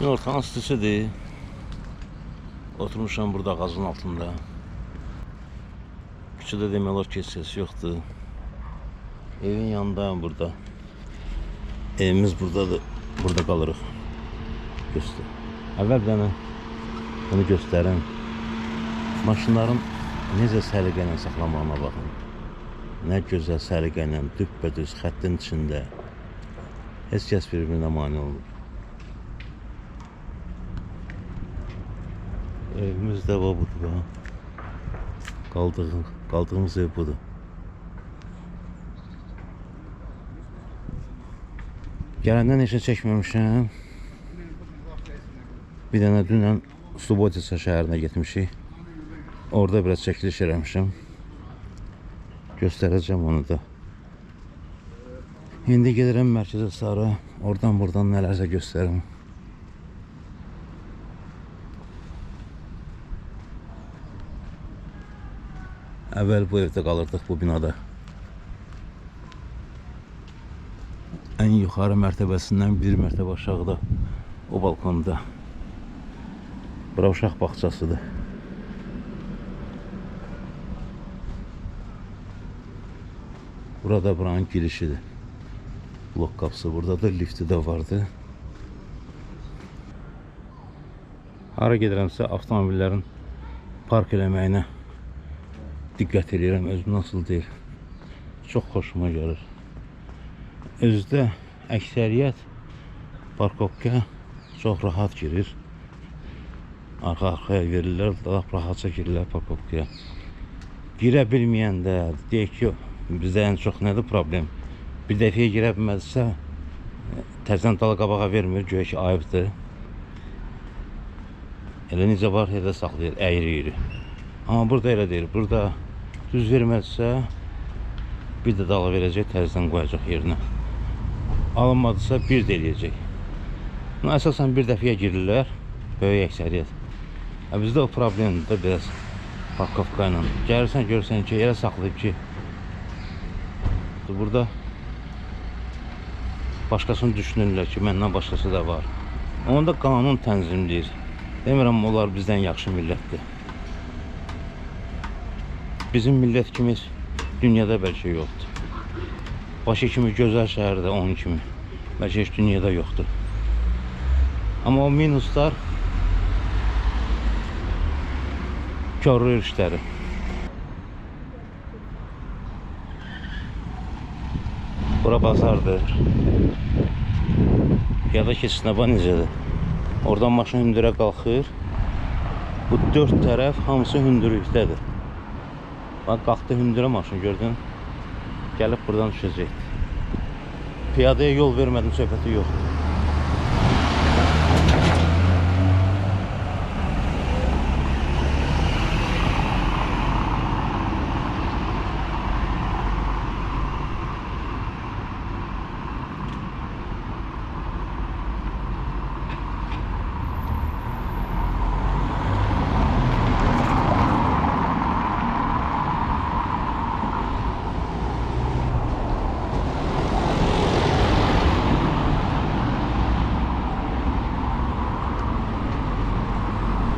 Ortanın istisidir. Oturmuşam burada ağacın altında. Küçüdə demək olar ki, ses yoxdur. Evin yanındayım burada. Evimiz buradadır. Burada qalırıq. Göstər. Əvvəl bir bunu göstərim. Maşınların necə səliqə ilə saxlamağına baxın. Nə gözəl səliqə ilə düppədüz xəttin içində. Heç kəs bir-birinə mane olmur. Evimiz də budur. Qaldığımız ev budur. Gələndən heç çəkməmişəm. Bir dənə dünən Subotica şəhərinə getmişik. Orada biraz çəkiliş eləmişəm. Göstərəcəm onu da. İndi gedirəm mərkəzə sarı. Oradan buradan nələrsə göstərim. Əvvəl bu evdə qalırdıq, bu binada. Ən yuxarı mərtəbəsindən bir mərtəbə aşağıda, o balkonda. Bura uşaq bağçasıdır. Burada buranın girişidir. Blok qapısı buradadır, lifti də vardı. Hara gedirəmsə avtomobillərin park eləməyinə diqqət edirəm, özüm nasıl deyil. Çox xoşuma gəlir. Özdə əksəriyyət parkovka çox rahat girir. Arxa-arxaya verirlər, rahatça girirlər parkovkaya. Girə bilməyəndə, deyək ki, bizdə ən çox nədir problem? Bir dəfiyə girə bilməzsə, təzən dalı qabağa vermir, göyə ki, ayıbdır. Elə necə var, elə saxlayır, əyri-əyri. Amma burada elə deyil, burada düz verməzsə, bir də dalı verəcək, təzdən qoyacaq yerinə. Alınmadısa, bir də eləyəcək. Əsasən bir dəfiyə girirlər, böyük əksəriyyət. Bizdə o problemdir də biraz parkovka ilə. Gəlirsən, görürsən ki, yerə saxlayıb ki, burada başqasını düşünürlər ki, məndən başqası da var. Onda qanun tənzimləyir. Demirəm, onlar bizdən yaxşı millətdir. Bizim millət kimi dünyada bəlkə yoxdur. Bakı kimi gözəl şəhərdə onun kimi bəlkə heç dünyada yoxdur. Amma o minuslar körür işləri. Bura bazardır. Piyada keçisinə bax necədir. Oradan maşın hündürə qalxır. Bu dörd tərəf hamısı hündürlükdədir. Bax, qalxdı hündürə maşın, gördün. Gəlib buradan düşəcəkdir. Piyadaya yol vermədim, söhbəti yoxdur.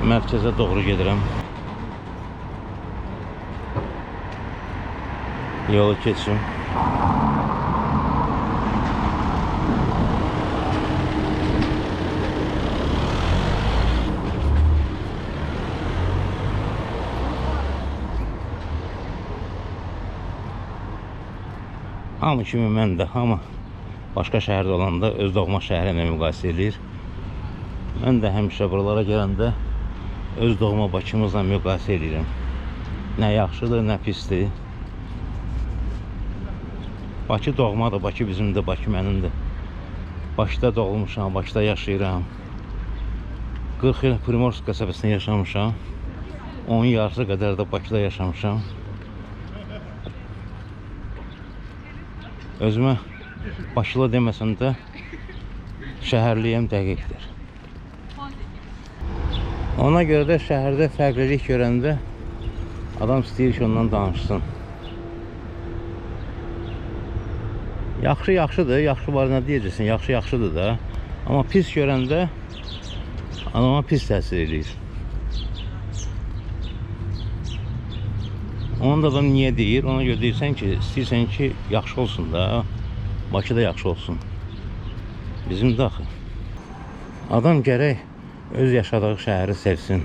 Mərkəzə doğru gedirəm. Yolu keçim. Hamı kimi mən də, hamı başqa şəhərdə olanda öz doğma şəhəri ilə müqayisə edir. Mən də həmişə buralara gələndə öz doğma Bakımızla müqayisə edirəm. Nə yaxşıdır, nə pisdir. Bakı doğmadır, Bakı bizimdir, Bakı mənimdir. Bakıda doğulmuşam, Bakıda yaşayıram. 40 il Primorsk qəsəbəsində yaşamışam. Onun yarısı qədər də Bakıda yaşamışam. Özümə Bakılı deməsəm də şəhərliyəm dəqiqdir. Ona görə də şəhərdə fərqlilik görəndə adam istəyir ki, ondan danışsın. Yaxşı yaxşıdır, yaxşı var nə deyəcəksin, yaxşı yaxşıdır da. Amma pis görəndə adama pis təsir edir. Onu da adam niyə deyir? Ona görə deyirsən ki, istəyirsən ki, yaxşı olsun da. Bakıda yaxşı olsun. Bizim də axı. Adam gərək öz yaşadığı şəhəri sevsin.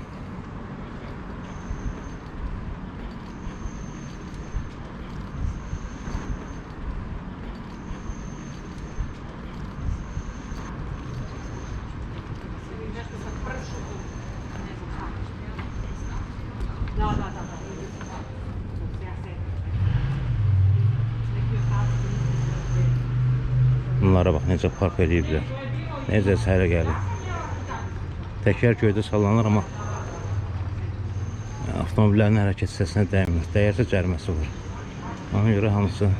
Bunlara bax, necə park ediblər. Necə səhərə gəlir. Təkər göydə sallanır, amma avtomobillərin hərəkət hissəsinə dəymir. Dəyərsə cəriməsi var. Ona görə hamısı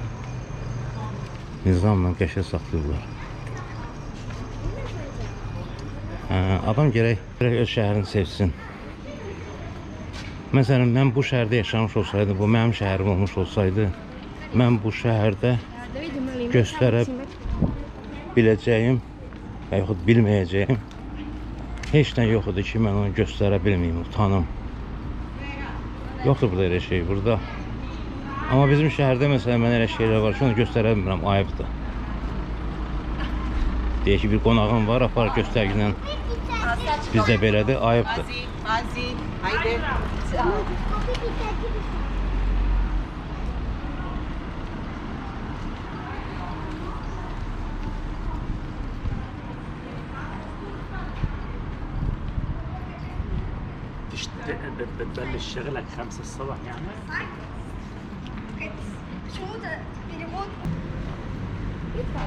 nizamla qəşəng saxlayırlar. Adam gərək öz şəhərini sevsin. Məsələn, mən bu şəhərdə yaşamış olsaydı, bu mənim şəhərim olmuş olsaydı, mən bu şəhərdə göstərə biləcəyim və yaxud bilməyəcəyim heç nə yox idi ki, mən onu göstərə bilməyim, utanım. Yoxdur burada elə şey, burada. Amma bizim şəhərdə məsələn, mən elə şeylər var ki, onu göstərə bilmirəm, ayıbdır. Deyək ki, bir qonağım var, apar göstərginlə. Bizdə belədir, ayıbdır. Haydi. بتبلش شغلك 5 الصبح يعني؟ شو ده بريموت يدفع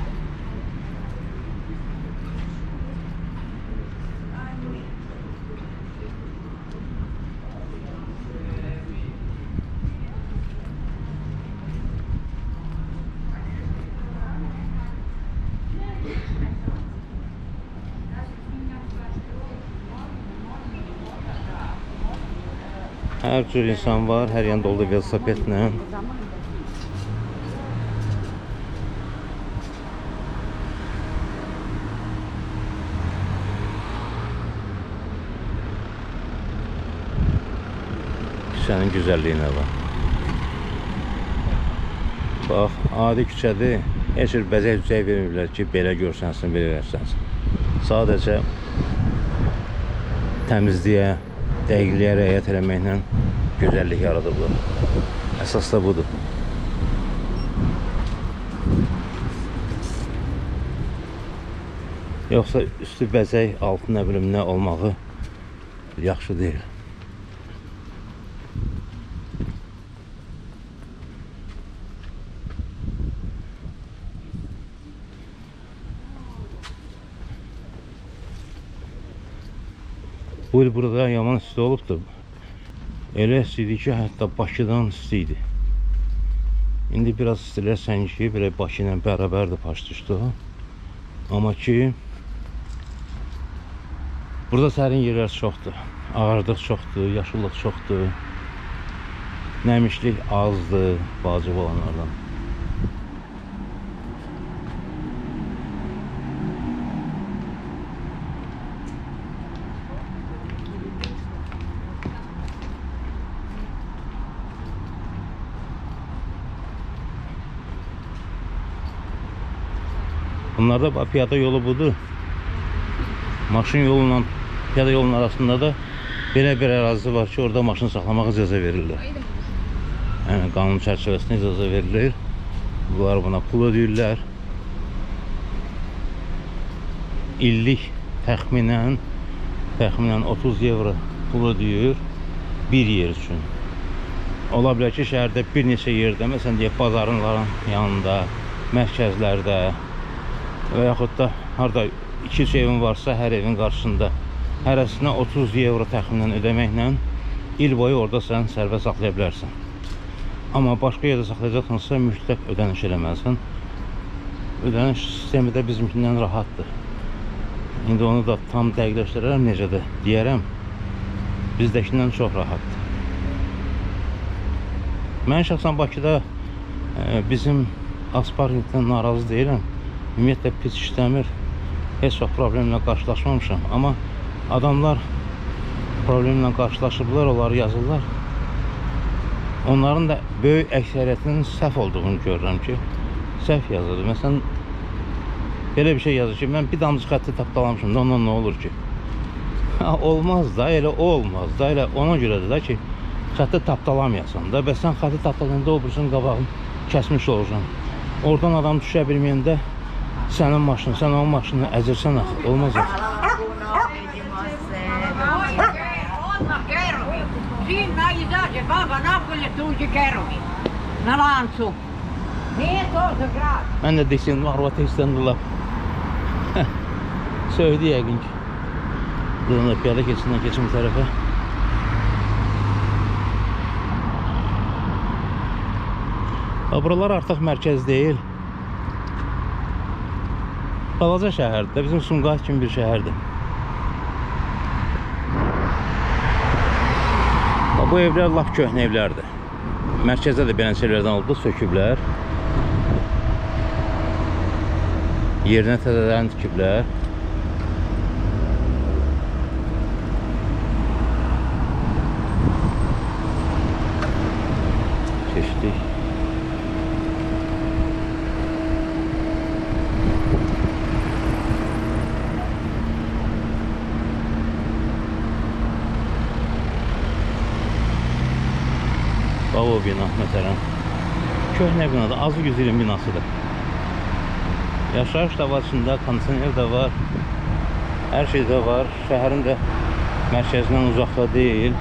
Hər cür insan var, hər yan dolu velosipedlə. Küçənin güzəlliyinə bax. Bax, adi küçədir. Heç bir bəzək-düzək vermirlər ki, belə görsənsin, belə versənsin. Sadəcə təmizliyə, dəqiqliyə rəayət eləməklə gözəllik yaradıblar. Əsas da budur. Yoxsa üstü bəzək, altı nə bilim nə olmağı yaxşı deyil. Bu il burada yaman isti olubdur. Elə isti idi ki, hətta Bakıdan isti idi. İndi biraz istilər səngiyib, belə Bakı ilə bərabərdir Paştuşda. Amma ki, burada sərin yerlər çoxdur. Ağardıq çoxdur, yaşıllıq çoxdur. Nəmişlik azdır, vacib olanlardan. Bunlarda piyada yolu budur. Maşın yolundan piyada yolunun arasında da belə bir ərazi var ki, orada maşın saxlamağa icazə verirlər. Yəni qanun çərçivəsində icazə verilir. Bunlar buna pul ödəyirlər. İllik təxminən 30 evro pul ödəyir bir yer üçün. Ola bilər ki, şəhərdə bir neçə yerdə, məsələn deyək, bazarların yanında, mərkəzlərdə və yaxud da harada 2-3 evin varsa, hər evin qarşısında hərəsinə 30 evro təxminən ödəməklə il boyu orada sən sərbəst saxlaya bilərsən. Amma başqa yerdə saxlayacaqsansa mütləq ödəniş eləməlisən. Ödəniş sistemi də bizimkindən rahatdır. İndi onu da tam dəqiqləşdirərəm, necə də deyərəm. bizdəkindən çox rahatdır. Mən şəxsən Bakıda bizim asparnikdən narazı deyiləm. Ümumiyyətlə pis işləmir. Heç vaxt problemlə qarşılaşmamışam. Amma adamlar problemlə qarşılaşıblar, onları yazırlar. Onların da böyük əksəriyyətinin səhv olduğunu görürəm ki, səhv yazılır. Məsələn, belə bir şey yazır ki, mən bir damcı xətti tapdalamışım da ondan nə olur ki? Olmaz da, elə o olmaz da, elə ona görədir də ki, xətti tapdalamayasan da, bəs sən xətti tapdalayanda o birisinin qabağını kəsmiş olursan. Oradan adam düşə bilməyəndə sənin maşını, sən onun maşını əzirsən axı, olmaz axı. Sì, ma gli dice, papà, Napoli tu ci kerumi. Na lancu. Niye oldu grad? Mən də desin, arvata istəndilər. Söydü yəqin ki. Buradan da piyada keçindən keçin bu tərəfə. Buralar artıq mərkəz deyil. Balaca şəhərdir də, bizim Sumqayıt kimi bir şəhərdir. Bu evlər lap köhnə evlərdir. Mərkəzdə də belə şeylərdən oldu, söküblər. Yerinə təzələrini tikiblər. Keçdik. O bina məsələn köhnə binadır, azı 100 ilin binasıdır. Yaşayış da var içində, kondisioner də var, hər şey də var. Şəhərin də mərkəzindən uzaqda deyil.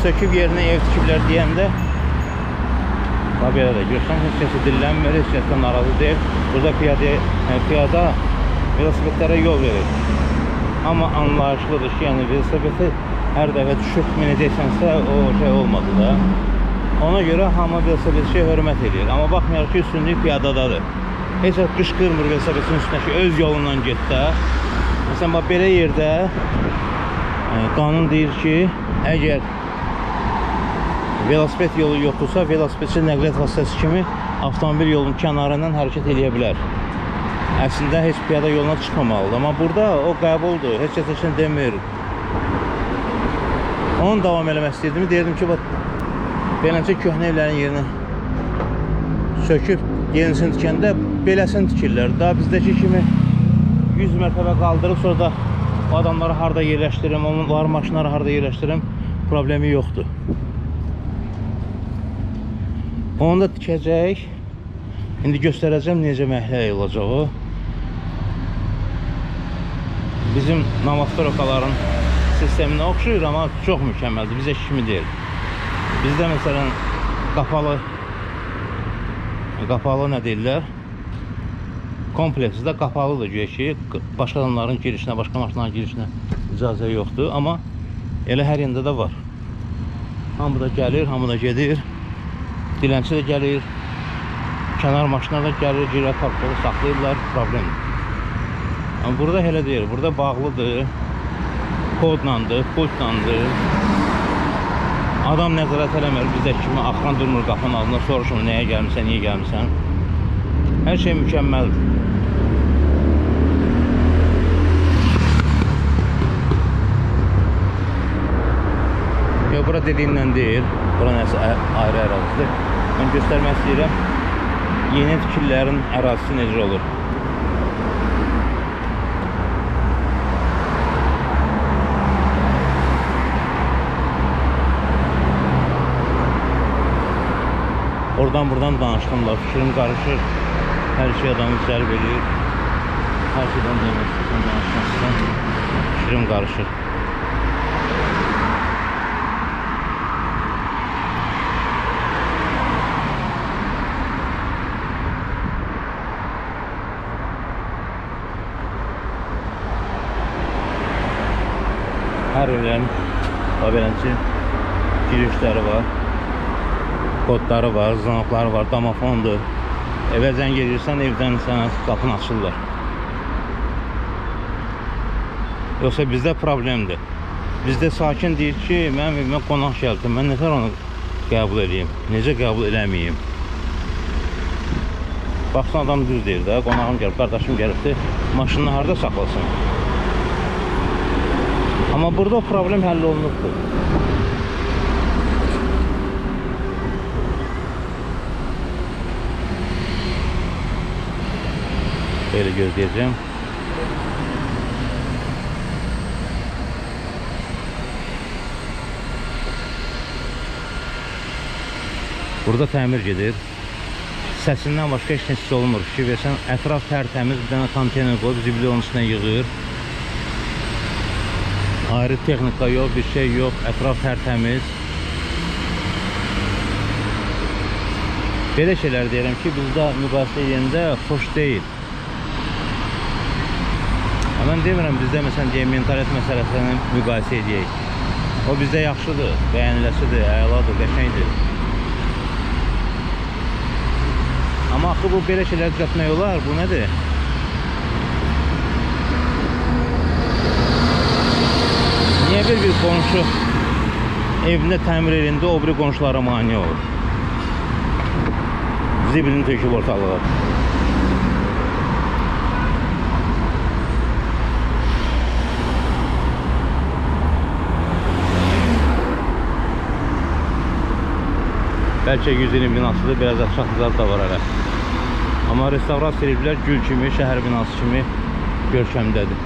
Söküb yerinə ev tikiblər deyəndə belə də görsən, heç kəsi dillənmir, heç kəsdən narazı deyil. Burada piyada velosipedlərə yol verir. Amma anlayışlıdır ki, yəni velosipedi hər dəfə düşüb minəcəksənsə o şey olmadı da. Ona görə hamı velosipedçiyə hörmət edir. Amma baxmayaraq ki, üstünlük piyadadadır. Heç vaxt qışqırmır velosipedin üstünə ki, öz yolundan get də. Məsələn, bax belə yerdə qanun deyir ki, əgər velosiped yolu yoxdursa, velosipedçi nəqliyyat vasitəsi kimi avtomobil yolunun kənarından hərəkət edə bilər. Əslində heç piyada yoluna çıxmamalıdır. Amma burada o qəbuldur, heç kəs üçün demir. Onun davam eləmək istəyirdim. Deyirdim ki, beləncə köhnə evlərin yerinə söküb yenisini tikəndə beləsini tikirlər. Daha bizdəki kimi 100 mərtəbə qaldırıb, sonra da o adamları harada yerləşdirim, onların maşınları harada yerləşdirim, problemi yoxdur. Onu da tikəcək. İndi göstərəcəm necə məhlə olacaq o. Bizim Navastorokaların sisteminə oxşuyur, amma çox mükəmməldir. Bizə kimi deyil. Bizdə məsələn qapalı nə deyirlər? Kompleksi də qapalıdır güya ki, başqa adamların girişinə, başqa maşınların girişinə icazə yoxdur. Amma elə hər yerdə də var. Hamı da gəlir, hamı da gedir. Dilənçi də gəlir, kənar maşınlar da gəlir, girə parkları saxlayırlar, problemdir. Amma burada elə deyil, burada bağlıdır, kodlandır, pultlandır. Adam nəzarət eləmir, bizdə kimi axran durmur qapının ağzında, soruşmur, nəyə gəlmişsən, niyə gəlmişsən. Hər şey mükəmməldir. Bura dediyimdən deyil, bura nəsə ayrı ərazidir. Mən göstərmək istəyirəm, yeni tikililərin ərazisi necə olur. Oradan buradan danışdım da, fikrim qarışır. Her şey adamı cəlb edir. Her şeyden demək istəsən, danışmaq istəsən, fikrim qarışır. Her evlerin beləncə girişləri var, kodları var, znakları var, domofondur. Evə zəng edirsən, evdən sənə qapını açırlar. Yoxsa bizdə problemdir. Bizdə sakin deyir ki, mənim evimə qonaq gəldi, mən nətər onu qəbul edeyim, necə qəbul eləməyim. Baxsan adam düz deyir də, qonağım gəlib, qardaşım gəlibdir, maşını harada saxlasın. Amma burada o problem həll olunubdur. Böyle gözleyeceğim. Burada təmir gedir. Səsindən başqa heç nə hiss olmur. Fikir versən, ətraf tərtəmiz, bir dənə konteyner qoyub zibili onun üstünə yığır. Ayrı texnika yok, bir şey yok. Etraf tertemiz. Belə şeyler deyirəm ki, bizdə müqayisə edəndə xoş deyil. Mən demirəm, bizdə məsələn deyək, mentalitet məsələsini müqayisə edək. O bizdə yaxşıdır, bəyəniləsidir, əladır, qəşəngdir. Amma axı bu belə şeylər düzəltmək olar, bu nədir? Niye bir qonşu evində təmir elində o biri qonşulara mane olur? Zibilini töküb ortalığa. Bəlkə 100 ilin binasıdır, biraz ətraflılar da var hələ. Amma restavrasiya ediblər, gül kimi, şəhər binası kimi görkəmdədir.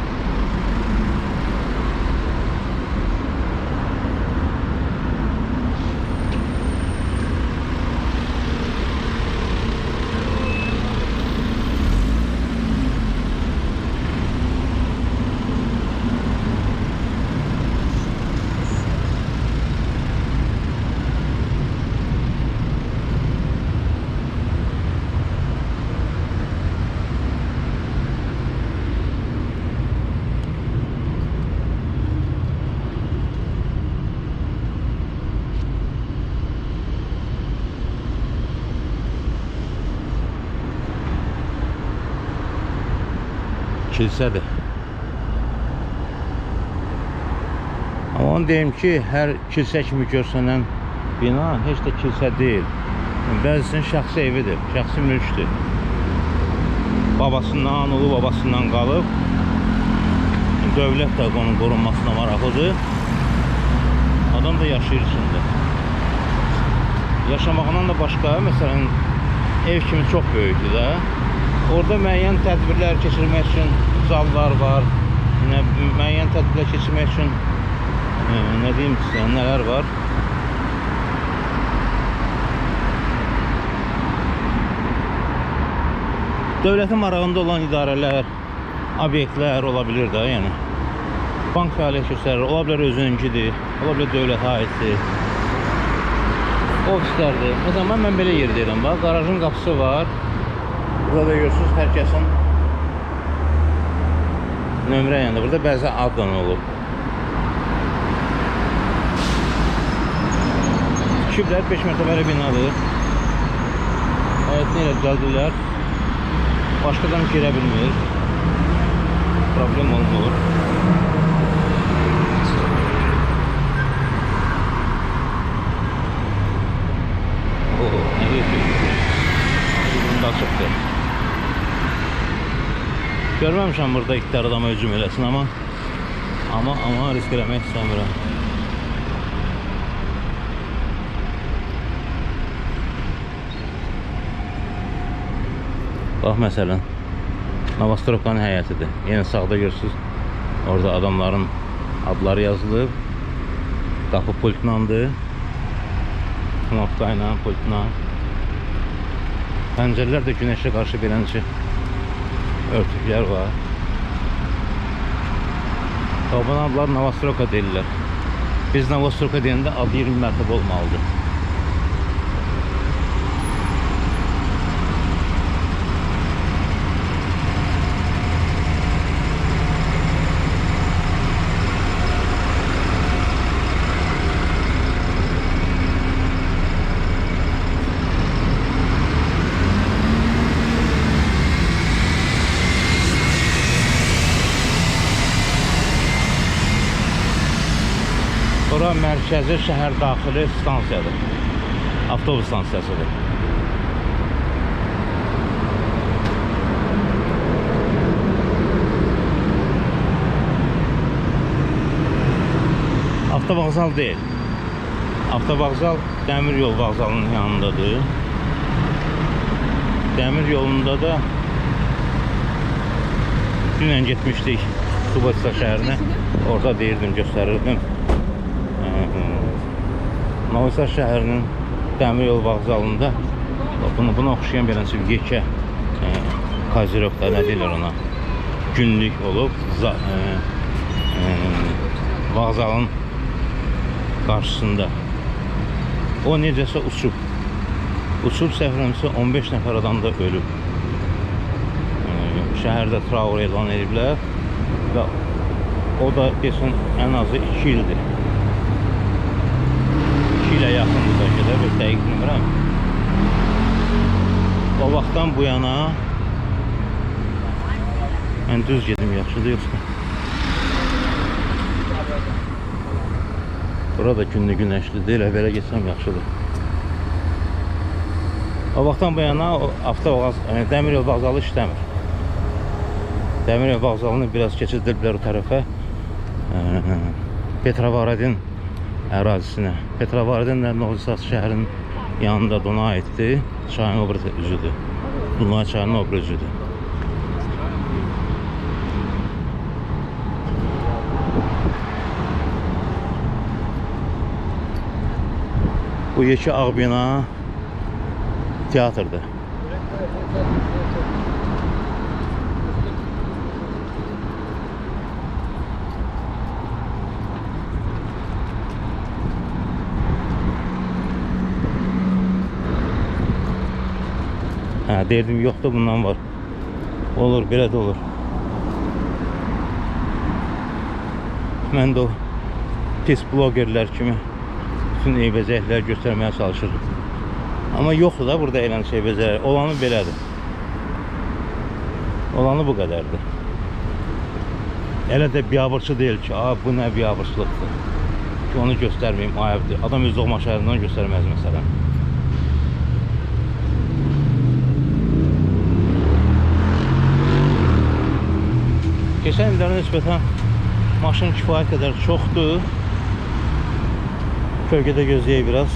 Kilsədir. Amma onu deyim ki, hər kilsə kimi görsənən bina heç də kilsə deyil. Bəzisinin şəxsi evidir, şəxsi mülkdür. Babasından, ulu babasından qalıb. Dövlət də onun qorunmasına maraqlıdır. Adam da yaşayır içində. Yaşamağından da başqa, məsələn, ev kimi çox böyükdür də. Orada müəyyən tədbirlər keçirmək üçün zallar var. Müəyyən tədbirlər keçirmək üçün nə deyim sizə, nələr var? Dövlətin marağında olan idarələr, obyektlər ola bilir də, yəni. Bank fəaliyyət göstərir, ola bilər özününkidir, ola bilər dövlətə aiddir. Ofislərdir. Məsələn, mən belə yer deyirəm, bax, qarajın qapısı var. Burada görürsünüz, hər kəsin nömrə yanında. Burada bəzi adlan olub. Tikiblər, 5 mərtəbəli binadır. Həyətini elə düzəldirlər. Başqadan girə bilmir. Problem olmur. Nə deyir? Bunda açıqdır. Görməmişəm burada iqtidar adama hücum eləsin, amma risk eləmək istəmirəm. Bax, məsələn, Novostropkanın həyətidir. Yenə sağda görürsünüz, orada adamların adları yazılıb. Qapı pultlandır. Knopka ilə, pultla. Pəncərələr də günəşə qarşı beləcə örtüklər var. Buna adlar Novostroka deyirlər. Biz Novostroka deyəndə adı 20 mərtəbə olmalıdır. Bura mərkəzi şəhər daxili stansiyadır. Avtobus stansiyasıdır. Avtovağzal deyil. Avtovağzal dəmir yol vağzalının yanındadır. Dəmir yolunda da dünən getmişdik Subatista şəhərinə. Orada deyirdim, göstərirdim. Novosibirsk şəhərinin dəmir yol vağzalında buna oxşayan beləncə yekə Kozirokda, nə deyirlər ona, günlük olub vağzalın qarşısında. O necəsə uçub. Uçub səfərəmsə 15 nəfər adam da ölüb. Şəhərdə traur elan ediblər və o da desin ən azı 2 ildir. 2 ilə yaxındır bəlkə də, bir dəqiq bilmirəm. O vaxtdan bu yana mən düz gedim, yaxşıdır yoxsa. Burada günlü günəşlidir, elə belə geçsəm yaxşıdır. O vaxtdan bu yana dəmir yol vağzalı işləmir. Dəmir yol vağzalını biraz keçirdiblər o tərəfə. Petrovaradin ərazisinə. Petrovaradin Novosibirsk şəhərinin yanında ona aiddir. Çayın o bir üzüdür. Dunay çayının o bir üzüdür. Bu yekə ağ bina teatrdır. Derdim yoxdur, bundan var. Olur, belə də olur. Mən də o pis blogerlər kimi bütün eybəcəkləri göstərməyə çalışırım. Amma yoxdur da burada elən şey becərər. Olanı belədir. Olanı bu qədərdir. Elə də biabırçı deyil ki, bu nə biabırçılıqdır ki, onu göstərməyim, ayıbdır. Adam öz doğma şəhərindən göstərməz məsələn. Keçən illərə nisbətən maşın kifayət qədər çoxdur. Kölgədə gözləyək biraz.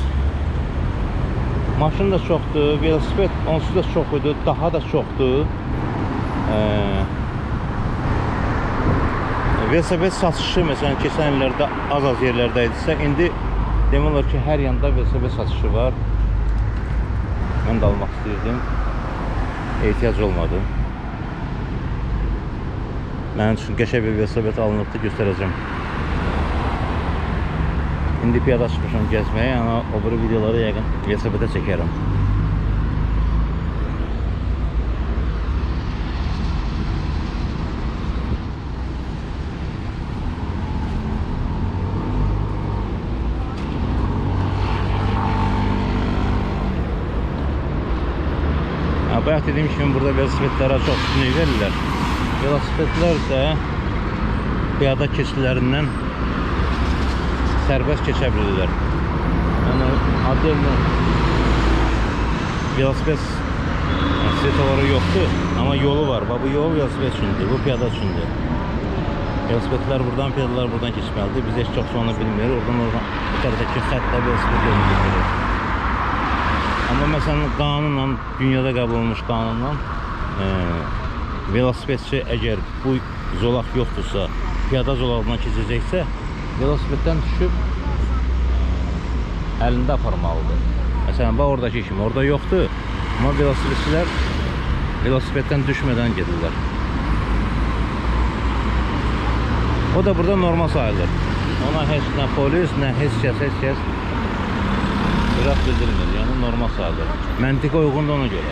Maşın da çoxdur, velosiped onsuz da çox idi, daha da çoxdur. Velosiped satışı məsələn keçən illərdə az yerlərdə idisə, indi demək olar ki, hər yanda velosiped satışı var. Mən də almaq istəyirdim. Ehtiyac olmadı. Mənim üçün qəşəng bir velosiped alınıbdır, göstərəcəm. İndi piyada çıxmışam gəzməyə, amma o biri videoları yəqin velosipedə çəkərəm. Bayaq dediyim kimi burada velosipedlərə çox üstünlük verirlər. Velosipedlər də piyada keçidlərindən sərbəst keçə bilirlər. Yəni, adını velosiped svetoforu yoxdur, amma yolu var. Bu yol velosiped üçündür, bu piyada üçündür. Velosipedlər buradan, piyadalar buradan keçməlidir. Biz heç çox onu bilmirik. Oradan bu tərəfdəki xəttlə velosiped yolunu getirir. Amma məsələn, qanunla, dünyada qəbul olunmuş qanunla velosipedçi əgər bu zolaq yoxdursa, piyada zolağından keçəcəksə, velosipeddən düşüb əlində aparmalıdır. Məsələn, oradakı kimi, orada yoxdur. Amma velosipedçilər velosipeddən düşmədən gedirlər. O da burada normal sayılır. Ona heç nə polis, nə heç kəs biraz bildirmir. Yəni normal sayılır. Məntiqə uyğundur ona görə.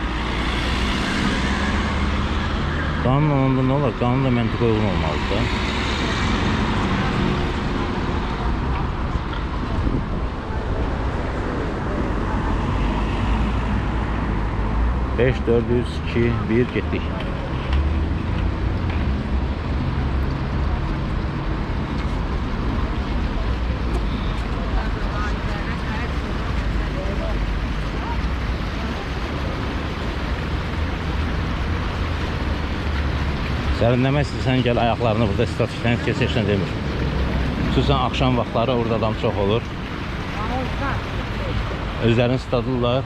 Qanun olanda nə olar? Qanun da məntiqə uyğun olmalıdır da. 5, 4, 2, 1 getdik. Sərinləmək istəyirsən, gəl ayaqlarını burada statikdən keçirsən demir. Xüsusən axşam vaxtları orada adam çox olur. Özlərini ısladırlar,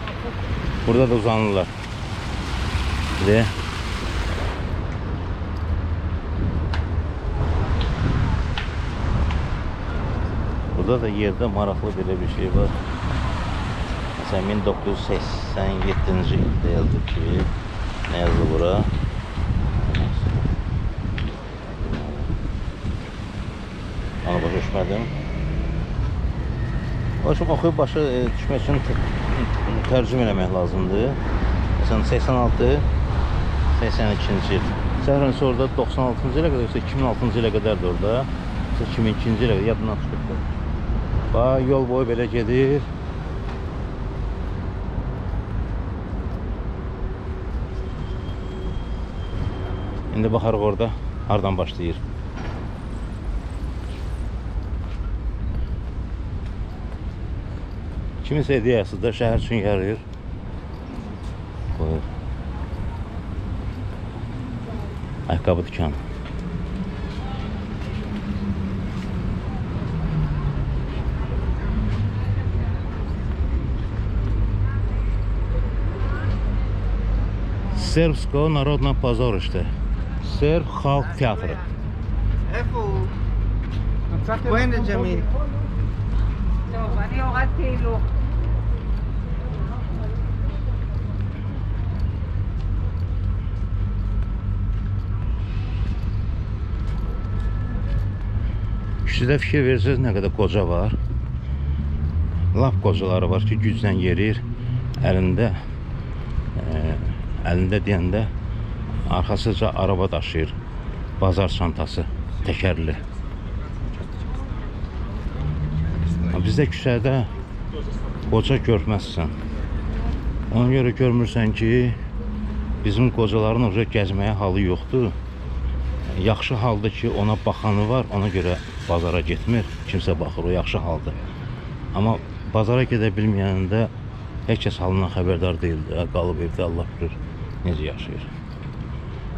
burada da uzanırlar. De. Burada da yerdə maraqlı belə bir şey var. Məsələn 1987-ci ildə yazdı ki, nə yazdı bura? Onu başa düşmədim. Başım oxuyub başa düşmək üçün tərcümə eləmək lazımdır. Məsələn 86, 82-ci il. Səhərən orada 96-cı ilə qədər, 2006-cı ilə qədərdir orada. 2002-ci ilə qədər, yadından çıxıb. Bax, yol boyu belə gedir. İndi baxarıq orada, hardan başlayır. Kimisə ideyası da şəhər üçün yarayır. Qoyur. Ayaqqabı dükanı. Serbsko Narodna Pozorište. Serb Halk Teatrı. איפה הוא? وين الجميل? טוב, אני הורדתי לו. Sizdə fikir verirsiniz nə qədər qoca var. Lap qocaları var ki, güclə yerir. Əlində deyəndə arxasıca araba daşıyır. Bazar çantası, təkərli. Bizdə küçədə qoca görməzsən. Ona görə görmürsən ki, bizim qocaların orada gəzməyə halı yoxdur. Yaxşı haldır ki, ona baxanı var, ona görə bazara getmir. Kimsə baxır, o yaxşı haldır. Amma bazara gedə bilməyəndə heç kəs halından xəbərdar deyildir. Qalıb evdə Allah bilir necə yaşayır.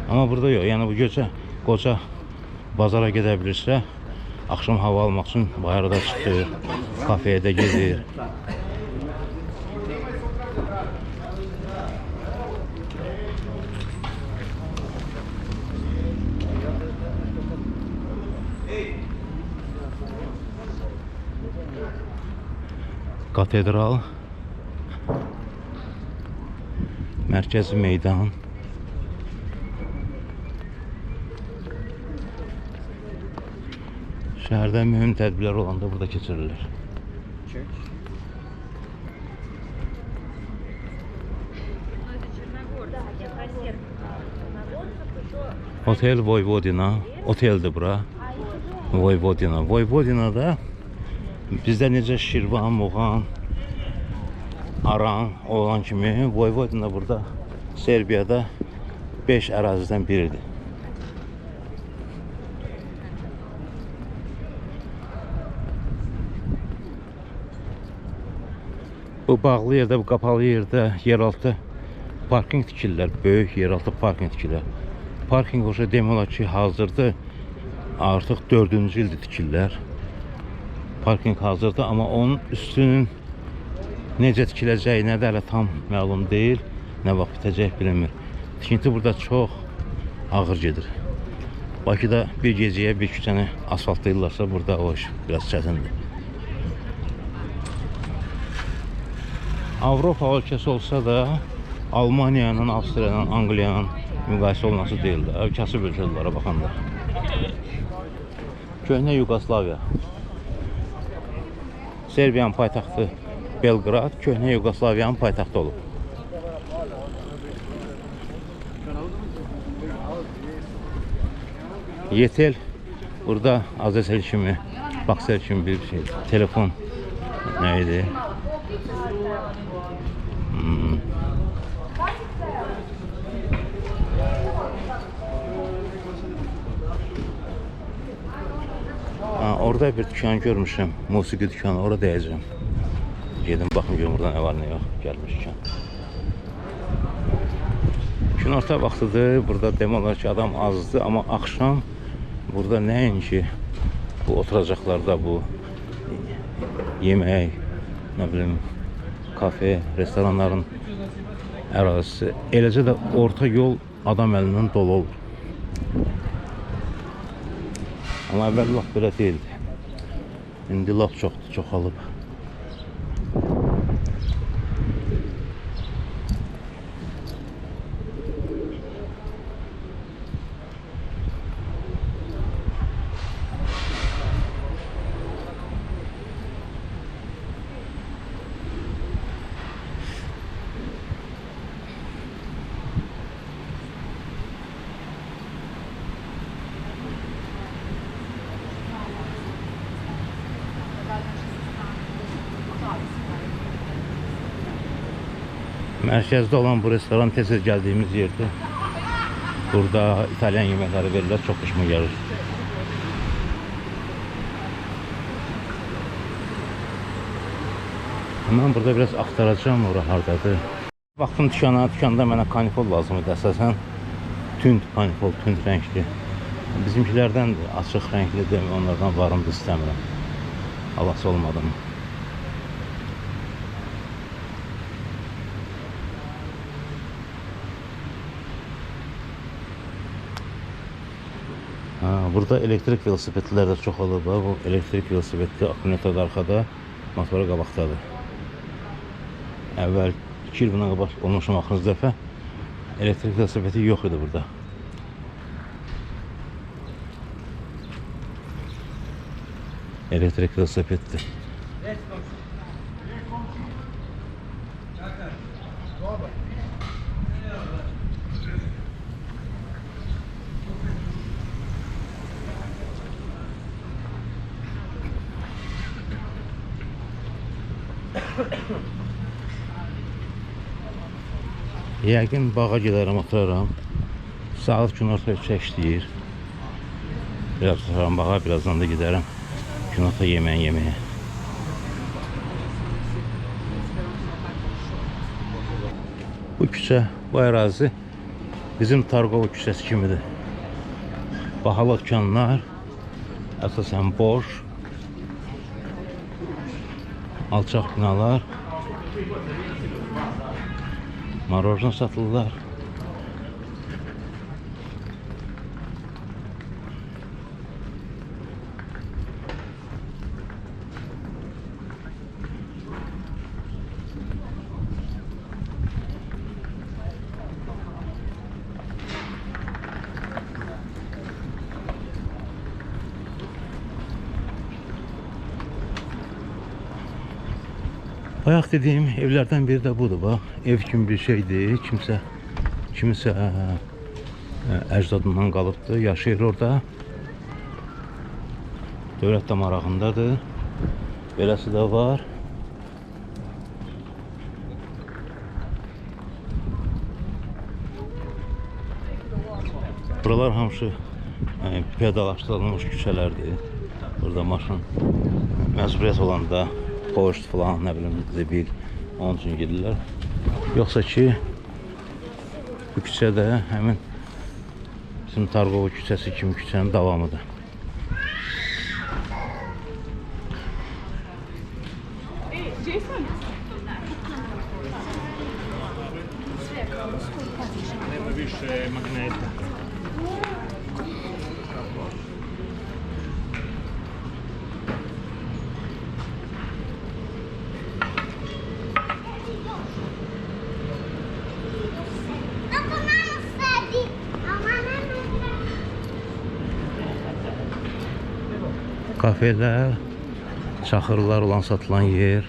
Amma burada yox, yəni bu gecə qoca bazara gedə bilirsə, axşam hava almaq üçün bayırda çıxır, kafeyə də gedir. Katedral, mərkəzi meydan. Şəhərdə mühüm tədbirlər olanda burada keçirilir. Otel Voyvodina, oteldir bura. Voyvodina. Voyvodinada bizdə necə Şirvan, Muğan, Aran olan kimi Voyvodina burada Serbiyada 5 ərazidən biridir. Bu bağlı yerdə, bu qapalı yerdə yeraltı parking tikirlər, böyük yeraltı parking tikirlər. Parking olsa demək olar ki, hazırdır, artıq 4-cü ildir tikirlər. Parking hazırdır, amma onun üstünün necə tikiləcəyi, nə də hələ tam məlum deyil, nə vaxt bitəcək bilinmir. Tikinti burada çox ağır gedir. Bakıda bir gecəyə bir küçəni asfaltlayırlarsa, burada o iş biraz çətindir. Avropa ölkəsi olsa da Almaniya ilə, Avstriya ilə, Angliya ilə müqayisə olunası deyil də. Kasıb ölkələrə baxanda. Köhnə Yugoslaviya. Serbiyanın paytaxtı Belqrad, köhnə Yugoslaviyanın paytaxtı olub. Yetel burada Azesel kimi, Baksel kimi bir şey. Telefon neydi? Orada bir dükkan görmüşüm, musiqi dükkanı, orada dəyəcəm. Gedim baxım görüm burada nə var nə yox, gəlmişkən. Günorta vaxtıdır, burada demək olar ki adam azdır, amma axşam burada nəinki bu oturacaqlarda bu yemək, nə bilim, kafe, restoranların ərazisi, eləcə də orta yol adam əlindən dolu olur. Amma əvvəl lap belə deyildi. İndi lap çoxdur, çoxalıb. Mərkəzdə olan bu restoran tez-tez gəldiyimiz yerdir. Burada İtalyan yeməkləri verirlər, çox xoşuma gəlir. Mən burada biraz axtaracağım, ora hardadır. Baxdım dükana, dükanda mənə kanifol lazım idi əsasən. Tünd kanifol, tünd rəngli. Bizimkilərdən açıq rənglidir, onlardan varımdır, istəmirəm. Havası olmadım. Burada elektrik velosipedlər də çox olub. Bu elektrik velosipedli akkumulyator arxada, motoru qabaqdadır. Əvvəl 2 il bundan qabaq olmuşum axırıncı dəfə. Elektrik velosipedi yox idi burada. Elektrik velosipeddir. Yəqin bağa gedərəm, oturaram. Saat günorta çəkişləyir. Biraz oturaram bağa, birazdan da gedərəm günorta yeməyə. Bu küçə, bu ərazi bizim Targov küçəsi kimidir. Bahalı dükkanlar əsasən boş, alçaq binalar, marojna satılırlar. Bayaq dediyim evlərdən biri də budur, bax. Ev kimi bir şeydir, kimsə əcdadından qalıbdır, yaşayır orada. Dövlət də marağındadır. Beləsi də var. Buralar hamısı pedalaşdırılmış küçələrdir. Burada maşın məcburiyyət olanda poçt falan, nə bilim, zibil, onun üçün gedirlər. Yoxsa ki, bu küçədə həmin bizim Targov küçəsi kimi küçənin davamıdır. Nema više magneta. kafeler, çaxırlar olan satılan yer.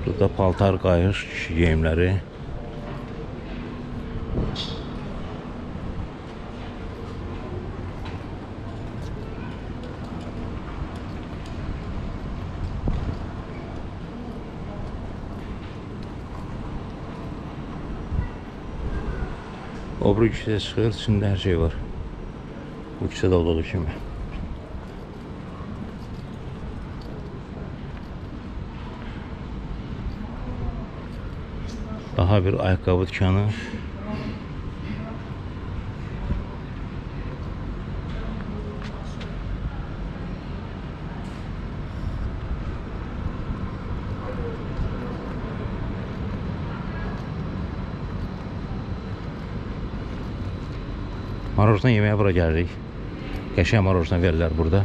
Burada paltar, qayış, kişi geyimləri. O bir küçəyə çıxır, içində hər şey var. Bu küçədə olduğu kimi. Daha bir ayakkabı dükkanı. Marojdan yeməyə bura gəldik. Qəşəng marojdan verirlər burada.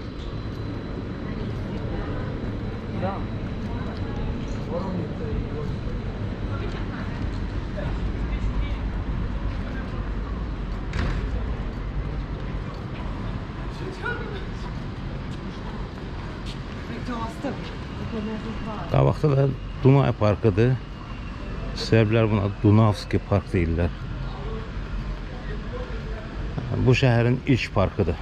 Qabaqda da Dunay parkıdır. Səbəblər buna Dunavski park deyirlər. Bu şəhərin ilk parkıdır.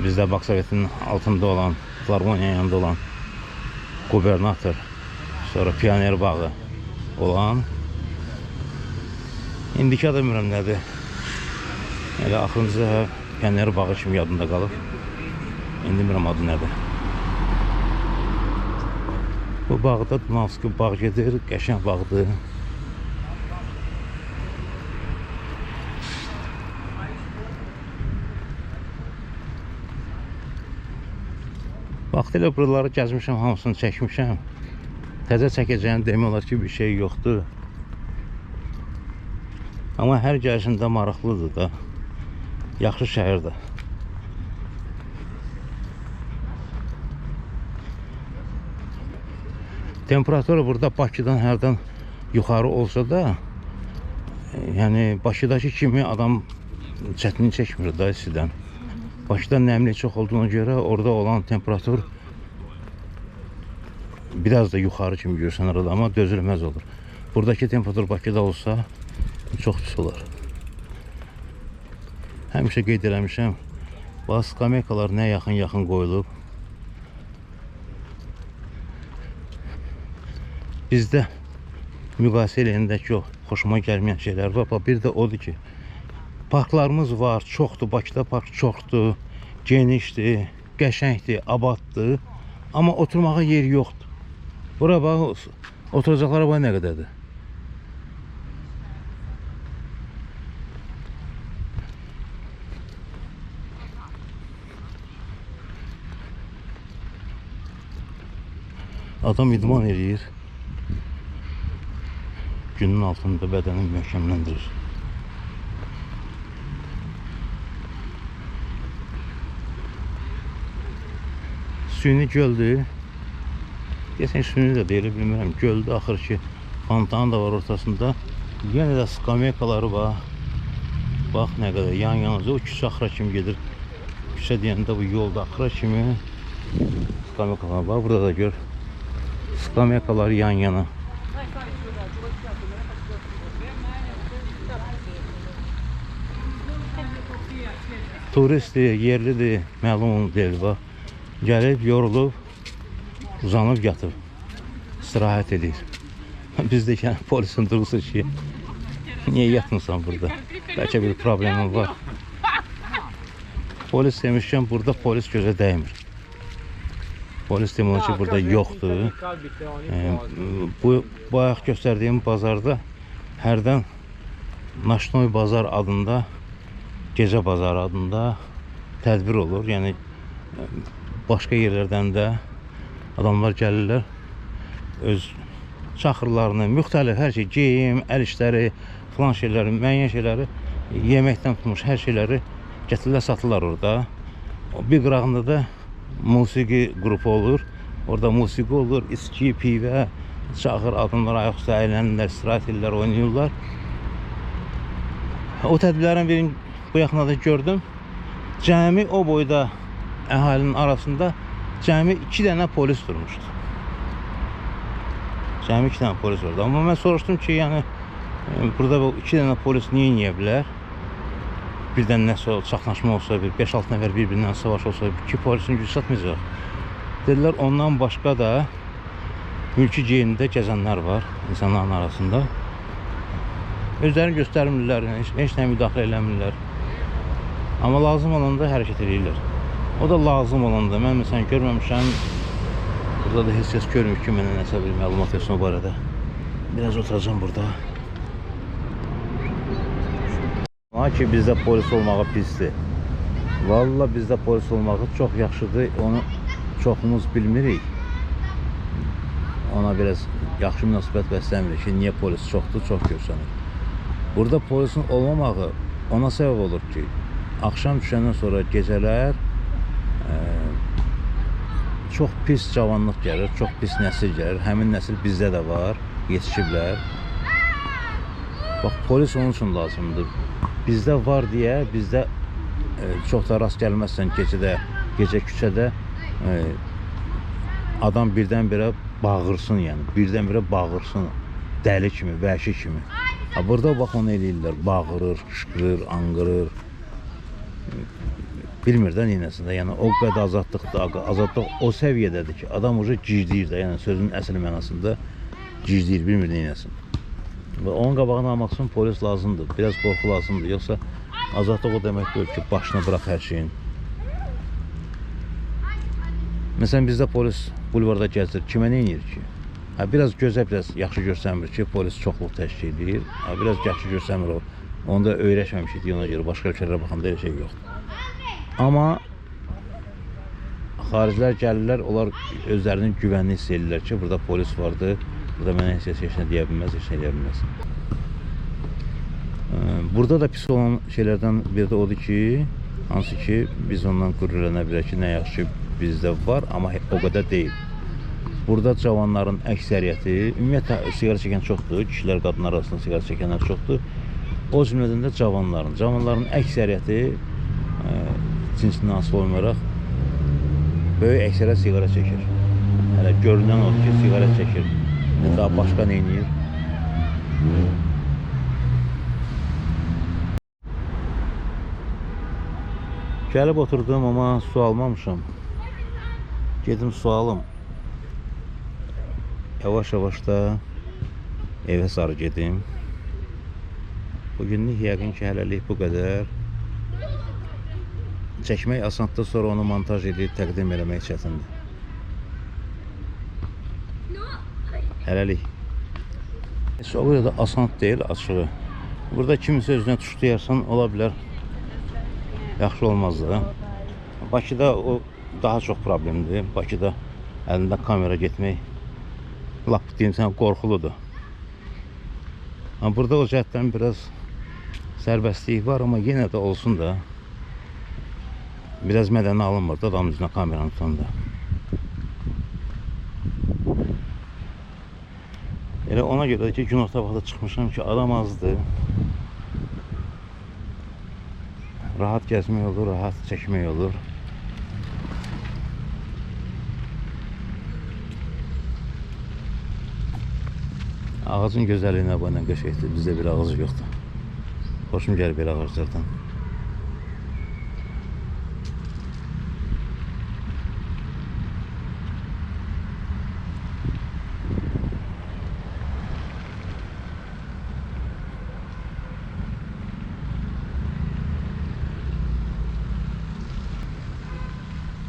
Bizdə Baksovet'in altında olan, Filarmoniya yanında olan Qubernator, sonra Pioner bağı olan. İndiki adı bilmirəm nədir. Elə axırıncı Pioner bağı kimi yadında qalıb. İndi bilmirəm adı nədir. Bu bağda Dunavski bağ gedir, qəşəng bağdır. Vaxtilə buraları gəzmişəm, hamısını çəkmişəm. Təzə çəkəcəyim demək olar ki, bir şey yoxdur. Amma hər gəlişində maraqlıdır da. Yaxşı şəhərdir. Temperatura burada Bakıdan hərdən yuxarı olsa da, yəni Bakıdakı kimi adam çətinlik çəkmir da istidən. Bakıda nəmli çox olduğuna görə orada olan temperatur biraz da yuxarı kimi görsən arada, amma dözülməz olur. Buradakı temperatur Bakıda olsa çox pis olar. Həmişə qeyd eləmişəm, bazı skameykalar nə yaxın qoyulub. Bizdə müqayisə eləyəndə ki, xoşuma gəlməyən şeylər var. Bir də odur ki, parklarımız var, çoxdur. Bakıda park çoxdur, genişdir, qəşəngdir, abaddır. Amma oturmağa yer yoxdur. Bura bax, oturacaqlara bax nə qədərdir. Adam idman eləyir. Günün altında bədəni möhkəmləndirir. Süni göldür. Deyəsən süni də deyilə bilmirəm. Göldür, axır ki, fontan da var ortasında. Yenə də skameykaları var. Bax nə qədər yan-yanıca o küçə axıra kimi gedir. Küçə deyəndə bu yolda axıra kimi skameykalar var. Burada da gör. Skameykalar yan-yana. Turistdir, yerlidir, məlum deyil bax. Gəlib, yorulub, uzanıb, yatıb, istirahət edir. Bizdə yəni polisin durursa ki, niyə yatmırsan burada? Bəlkə bir problemin var. Polis demişkən, burada polis gözə dəymir. Polis demək ki, burada yoxdur. Bu bayaq göstərdiyim bazarda hərdən Naşnoy bazar adında, gecə bazarı adında tədbir olur. Yəni başqa yerlərdən də adamlar gəlirlər, öz çaxırlarını, müxtəlif hər şey, geyim, əl işləri, filan şeyləri, müəyyən şeyləri, yeməkdən tutmuş hər şeyləri gətirirlər, satırlar orada. Bir qırağında da musiqi qrupu olur. Orada musiqi olur, içki, pivə, çaxır, adamlar ayaq üstə əylənirlər, istirahət edirlər, oynayırlar. O tədbirlərin birini bu yaxınlarda gördüm. Cəmi o boyda əhalinin arasında cəmi 2 dənə polis durmuşdu. Cəmi 2 dənə polis vardı. Amma mən soruşdum ki, yəni burada bu 2 dənə polis niyə eləyə bilər? Birdən nəsə çaxnaşma olsa, 5-6 nəfər bir-birindən savaş olsa, 2 polisin gücü çatmayacaq. Dedilər, ondan başqa da mülki geyimdə gəzənlər var insanların arasında. Özlərini göstərmirlər, heç nə müdaxilə eləmirlər. Amma lazım olanda hərəkət edirlər. O da lazım olanda. Mən məsələn görməmişəm. Burada da heç kəs görmür ki, mənə nəsə bir məlumat versin o barədə. Biraz oturacağım burada. Amma ki, bizdə polis olmağı pisdir. Valla bizdə polis olmağı çox yaxşıdır. Onu çoxumuz bilmirik. Ona biraz yaxşı münasibət bəsləmirik ki, niyə polis çoxdur, çox görsənir. Burada polisin olmamağı ona səbəb olur ki, axşam düşəndən sonra gecələr çox pis cavanlıq gəlir, çox pis nəsil gəlir. Həmin nəsil bizdə də var, yetişiblər. Bax, polis onun üçün lazımdır. Bizdə var deyə, bizdə çox da rast gəlməzsən gecədə, gecə küçədə adam birdən-birə bağırsın, yəni birdən-birə bağırsın, dəli kimi, vəhşi kimi. Burada bax onu eləyirlər, bağırır, qışqırır, anqırır. Bilmir də neynəsin də, yəni o qədər azadlıqdır, azadlıq o səviyyədədir ki, adam uca gizləyir də, yəni sözün əsl mənasında gizləyir, bilmir neynəsin. Və onun qabağını almaq üçün polis lazımdır, biraz qorxu lazımdır, yoxsa azadlıq o demək deyil ki, başına bıraq hər şeyin. Məsələn, bizdə polis bulvarda gəzir, kimə neynir ki? Biraz gözə biraz yaxşı görsənmir ki, polis çoxluq təşkil edir. Biraz yaxşı görsənmir o. Onu da öyrəşməmişik deyə ona görə, başqa ölkələrə baxanda elə şey yoxdur. Amma xaricilər gəlirlər, onlar özlərinin güvənini hiss edirlər ki, burada polis vardır, burada mənə heç nə deyə bilməz, heç nə deyə bilməz. Burada da pis olan şeylərdən biri də odur ki, hansı ki, biz ondan qürrələnə bilək ki, nə yaxşı bizdə var, amma o qədər deyil. Burada cavanların əksəriyyəti, ümumiyyətlə siqara çəkən çoxdur, kişilər, qadınlar arasında siqara çəkənlər çoxdur. O cümlədən də cavanların əksəriyyəti cinsindən asılı olmayaraq böyük əksəriyyət siqara çəkir. Hələ görünən odur ki, siqara çəkir. Daha başqa nə edir? Gəlib oturdum, amma su almamışam. Gedim su alım. Yavaş-yavaş da evə sarı gedim. Bugünlük yəqin ki, hələlik bu qədər. Çəkmək asandır, sonra onu montaj edib təqdim eləmək çətindir. Hələlik. Heç o qədər də asan deyil, açığı. Burada kimisə özünə tuşlayarsan, ola bilər, yaxşı olmazdı. Bakıda o daha çox problemdir. Bakıda əlində kamera getmək lap deyim sən qorxuludur. Amma burada o cəhətdən biraz sərbəstlik var, amma yenə də olsun da biraz mədəni alınmır da adamın üzünə kameranı tutanda. Elə ona görə ki, günorta vaxtda çıxmışam ki, adam azdır. Rahat gəzmək olur, rahat çəkmək olur. Ağacın gözəlliyinə bayılan qəşəkdir, bizdə bir ağac yoxdur. Xoşum gəlir belə ağaclardan.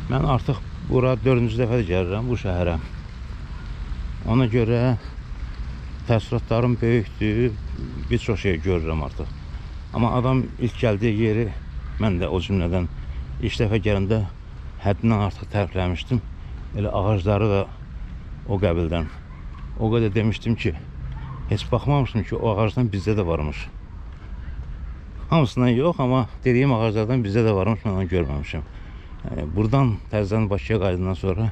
Mən artıq bura 4-cü dəfədir gəlirəm bu şəhərə. Ona görə təəssüratlarım böyükdür, bir çox şey görürəm artıq. Amma adam ilk gəldiyi yeri, mən də o cümlədən ilk dəfə gələndə həddindən artıq tərifləmişdim. Elə ağacları da o qəbildən. O qədər demişdim ki, heç baxmamışdım ki, o ağacdan bizdə də varmış. Hamısından yox, amma dediyim ağaclardan bizdə də varmış, mən onu görməmişim. Buradan təzədən Bakıya qayıdandan sonra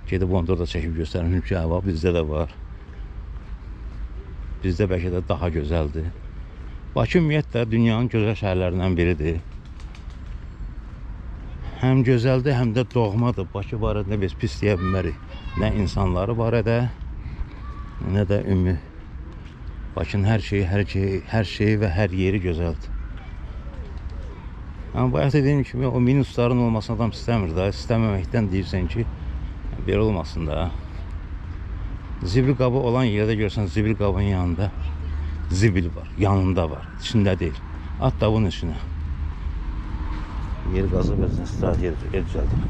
gedib onu da çəkib göstərmişim ki, hava bizdə də var. Bizdə bəlkə də daha gözəldir. Bakı ümumiyyətlə dünyanın gözəl şəhərlərindən biridir. həm gözəldir, həm də doğmadır. Bakı barədə biz pis deyə bilmərik. Nə insanları barədə, nə də ümumi. Bakının hər şeyi və hər yeri gözəldir. Amma bayaq dediyim kimi o minusların olmasını adam istəmir də. İstəməməkdən deyirsən ki, belə olmasın da. Zibil qabı olan yerdə görsən, zibil qabının yanında zibil var, yanında var, içində deyil. At da bunun içine. Yer gazı versin, istirahat yer düzeldir.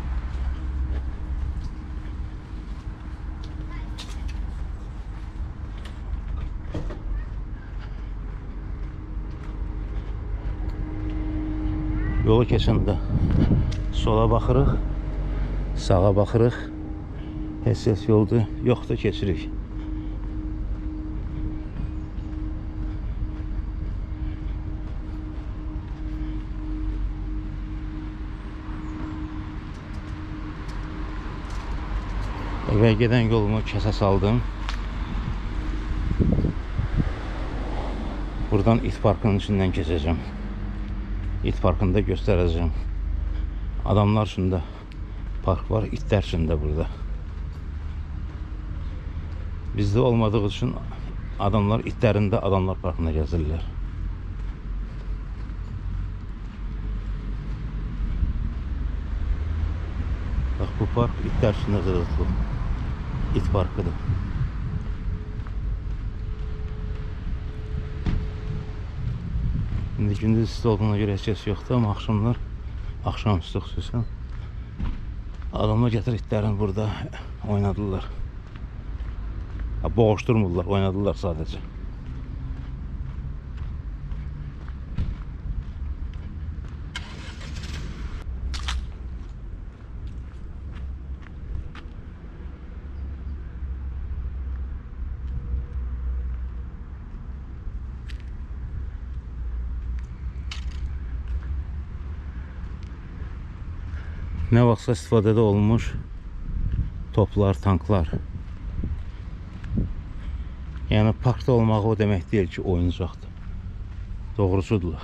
Yolu keçəndə sola baxırıq, sağa baxırıq. Heç səs yoldur, yoxdur, keçirik. Evə gedən yolumu kəsə saldım. Buradan it parkının içindən keçəcəm. İt parkında göstərəcəm. Adamlar üçün də park var, itlər üçün də burada. Bizdə olmadığı üçün adamlar itlərində adamlar parkında gəzirlər. Bax, bu park itlər üçün hazırlanıb. İt parkıdır. İndi gündüz isti olduğuna görə heç kəs yoxdur, amma axşamüstü xüsusən adamlar gətir itlərini burada oynadılar. Boğuşturmurlar, oynadılar sadəcə. Nə vaxtsa istifadədə olmuş toplar, tanklar. Yəni parkda olmağı o demək deyil ki, oyuncaqdır. Doğrusudur.